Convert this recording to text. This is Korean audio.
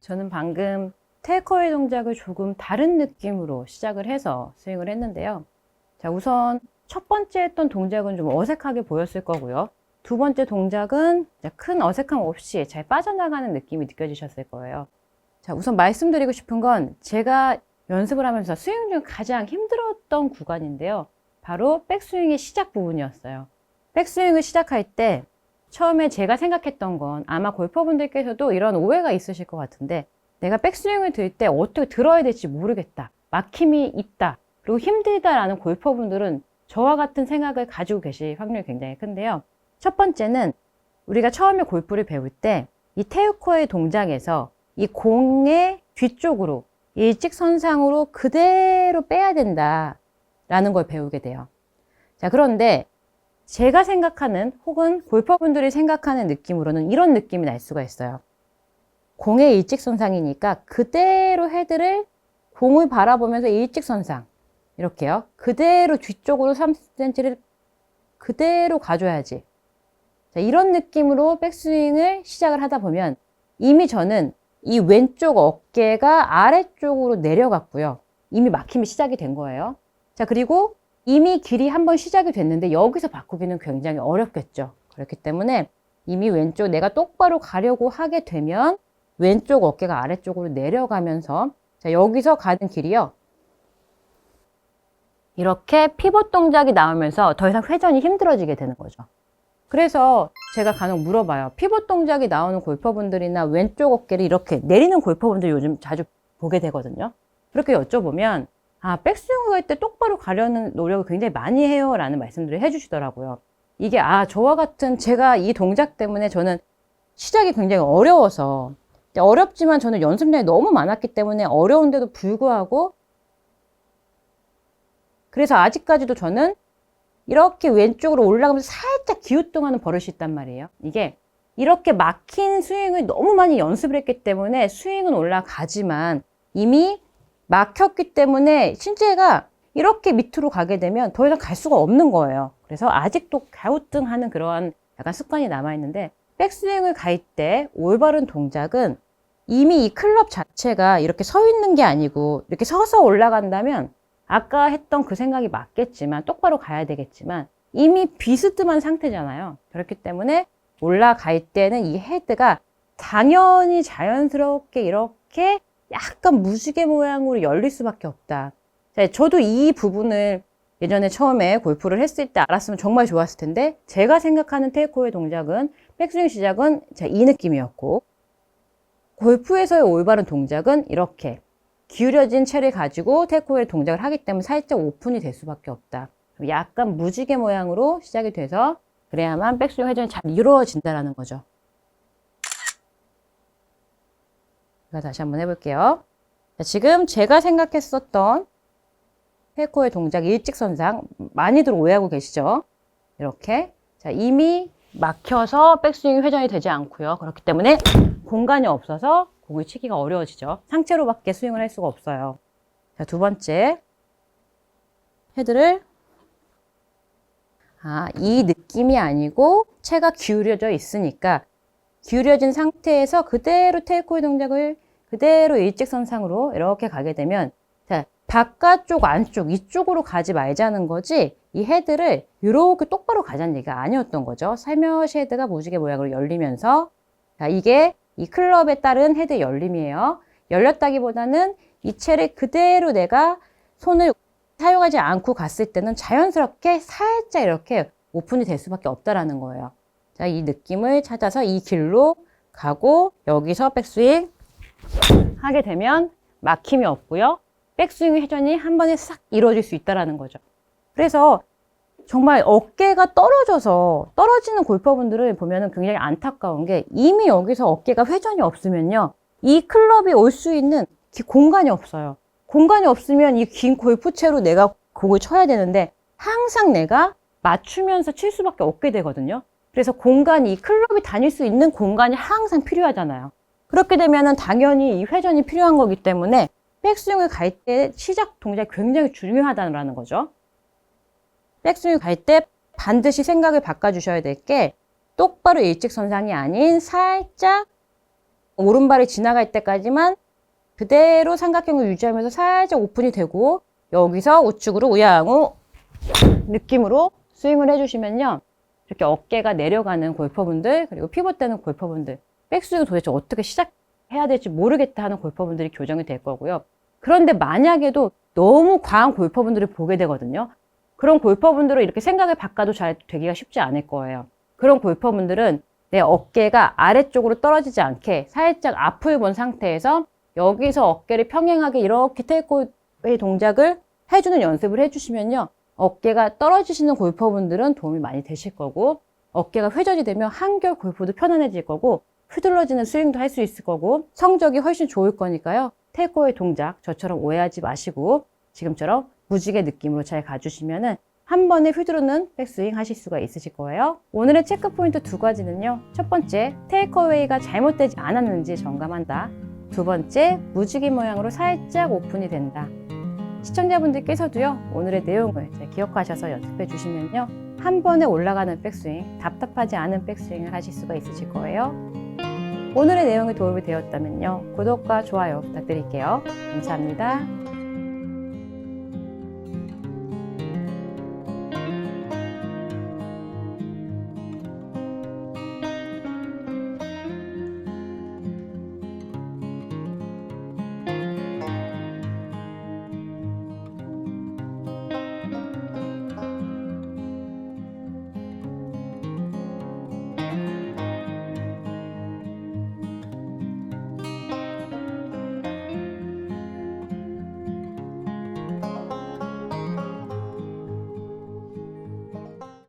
저는 방금 테이크어웨이 동작을 조금 다른 느낌으로 시작을 해서 스윙을 했는데요. 자, 우선 첫 번째 했던 동작은 좀 어색하게 보였을 거고요. 두 번째 동작은 큰 어색함 없이 잘 빠져나가는 느낌이 느껴지셨을 거예요. 자, 우선 말씀드리고 싶은 건 제가 연습을 하면서 스윙 중 가장 힘들었던 구간인데요. 바로 백스윙의 시작 부분이었어요. 백스윙을 시작할 때 처음에 제가 생각했던 건 아마 골퍼분들께서도 이런 오해가 있으실 것 같은데, 내가 백스윙을 들 때 어떻게 들어야 될지 모르겠다, 막힘이 있다, 그리고 힘들다라는 골퍼분들은 저와 같은 생각을 가지고 계실 확률이 굉장히 큰데요. 첫 번째는 우리가 처음에 골프를 배울 때 이 테이크어웨이 동작에서 이 공의 뒤쪽으로 일직선상으로 그대로 빼야 된다라는 걸 배우게 돼요. 자, 그런데 제가 생각하는, 혹은 골퍼분들이 생각하는 느낌으로는 이런 느낌이 날 수가 있어요. 공의 일직선상이니까 그대로 헤드를 공을 바라보면서 일직선상, 이렇게요. 그대로 뒤쪽으로 30cm를 그대로 가줘야지. 자, 이런 느낌으로 백스윙을 시작을 하다 보면 이미 저는 이 왼쪽 어깨가 아래쪽으로 내려갔고요. 이미 막힘이 시작이 된 거예요. 자, 그리고 이미 길이 한번 시작이 됐는데 여기서 바꾸기는 굉장히 어렵겠죠. 그렇기 때문에 이미 왼쪽, 내가 똑바로 가려고 하게 되면 왼쪽 어깨가 아래쪽으로 내려가면서, 자, 여기서 가는 길이요, 이렇게 피벗 동작이 나오면서 더 이상 회전이 힘들어지게 되는 거죠. 그래서 제가 간혹 물어봐요. 피벗 동작이 나오는 골퍼분들이나 왼쪽 어깨를 이렇게 내리는 골퍼분들 요즘 자주 보게 되거든요. 그렇게 여쭤보면, 아, 백스윙을 할 때 똑바로 가려는 노력을 굉장히 많이 해요 라는 말씀들을 해주시더라고요. 이게, 저와 같은, 제가 이 동작 때문에 저는 시작이 굉장히 어려워서, 어렵지만 저는 연습량이 너무 많았기 때문에 어려운데도 불구하고, 그래서 아직까지도 저는 이렇게 왼쪽으로 올라가면서 살짝 기우뚱하는 버릇이 있단 말이에요. 이게 이렇게 막힌 스윙을 너무 많이 연습을 했기 때문에 스윙은 올라가지만 이미 막혔기 때문에 신체가 이렇게 밑으로 가게 되면 더 이상 갈 수가 없는 거예요. 그래서 아직도 갸우뚱하는 그러한 약간 습관이 남아있는데, 백스윙을 갈 때 올바른 동작은 이미 이 클럽 자체가 이렇게 서 있는 게 아니고 이렇게 서서 올라간다면 아까 했던 그 생각이 맞겠지만, 똑바로 가야 되겠지만 이미 비스듬한 상태잖아요. 그렇기 때문에 올라갈 때는 이 헤드가 당연히 자연스럽게 이렇게 약간 무지개 모양으로 열릴 수밖에 없다. 자, 저도 이 부분을 예전에 처음에 골프를 했을 때 알았으면 정말 좋았을 텐데, 제가 생각하는 테이크어웨이 동작은, 백스윙 시작은 이 느낌이었고, 골프에서의 올바른 동작은 이렇게 기울여진 채를 가지고 테이크어웨이 동작을 하기 때문에 살짝 오픈이 될 수밖에 없다. 약간 무지개 모양으로 시작이 돼서 그래야만 백스윙 회전이 잘 이루어진다는 거죠. 제가 다시 한번 해볼게요. 자, 지금 제가 생각했었던 테이크어웨이 동작 일직선상, 많이들 오해하고 계시죠? 이렇게. 자, 이미 막혀서 백스윙 회전이 되지 않고요. 그렇기 때문에 공간이 없어서 공을 치기가 어려워지죠. 상체로밖에 스윙을 할 수가 없어요. 자, 두 번째. 헤드를, 이 느낌이 아니고 채가 기울여져 있으니까 기울여진 상태에서 그대로 테이크어웨이 동작을 그대로 일직선상으로 이렇게 가게 되면, 자, 바깥쪽, 안쪽, 이쪽으로 가지 말자는 거지, 이 헤드를 이렇게 똑바로 가자는 얘기가 아니었던 거죠. 살며시 헤드가 무지개 모양으로 열리면서, 자, 이게 이 클럽에 따른 헤드 열림이에요. 열렸다기보다는 이 채를 그대로 내가 손을 사용하지 않고 갔을 때는 자연스럽게 살짝 이렇게 오픈이 될 수밖에 없다라는 거예요. 자, 이 느낌을 찾아서 이 길로 가고 여기서 백스윙 하게 되면 막힘이 없고요. 백스윙 회전이 한 번에 싹 이루어질 수 있다라는 거죠. 그래서 정말 어깨가 떨어지는 골퍼분들을 보면은 굉장히 안타까운 게, 이미 여기서 어깨가 회전이 없으면요, 이 클럽이 올 수 있는 공간이 없어요. 공간이 없으면 이 긴 골프채로 내가 공을 쳐야 되는데 항상 내가 맞추면서 칠 수밖에 없게 되거든요. 그래서 공간이, 이 클럽이 다닐 수 있는 공간이 항상 필요하잖아요. 그렇게 되면은 당연히 이 회전이 필요한 거기 때문에 백스윙을 갈 때 시작 동작이 굉장히 중요하다는 거죠. 백스윙 갈 때 반드시 생각을 바꿔주셔야 될 게 똑바로 일직선상이 아닌 살짝 오른발이 지나갈 때까지만 그대로 삼각형을 유지하면서 살짝 오픈이 되고 여기서 우측으로 우양우 느낌으로 스윙을 해주시면요. 이렇게 어깨가 내려가는 골퍼분들 그리고 피벗되는 골퍼분들 백스윙을 도대체 어떻게 시작해야 될지 모르겠다 하는 골퍼분들이 교정이 될 거고요. 그런데 만약에도 너무 과한 골퍼분들을 보게 되거든요. 그런 골퍼분들은 이렇게 생각을 바꿔도 잘 되기가 쉽지 않을 거예요. 그런 골퍼분들은 내 어깨가 아래쪽으로 떨어지지 않게 살짝 앞을 본 상태에서 여기서 어깨를 평행하게 이렇게 테이크어웨이 동작을 해주는 연습을 해주시면요. 어깨가 떨어지시는 골퍼분들은 도움이 많이 되실 거고 어깨가 회전이 되면 한결 골프도 편안해질 거고 휘둘러지는 스윙도 할 수 있을 거고 성적이 훨씬 좋을 거니까요. 테이크어웨이 동작 저처럼 오해하지 마시고 지금처럼 무지개 느낌으로 잘 가주시면은 한 번에 휘두르는 백스윙 하실 수가 있으실 거예요. 오늘의 체크 포인트 두 가지는요. 첫 번째, 테이크어웨이가 잘못되지 않았는지 점검한다. 두 번째, 무지개 모양으로 살짝 오픈이 된다. 시청자분들께서도요. 오늘의 내용을 잘 기억하셔서 연습해 주시면요. 한 번에 올라가는 백스윙, 답답하지 않은 백스윙을 하실 수가 있으실 거예요. 오늘의 내용이 도움이 되었다면요. 구독과 좋아요 부탁드릴게요. 감사합니다.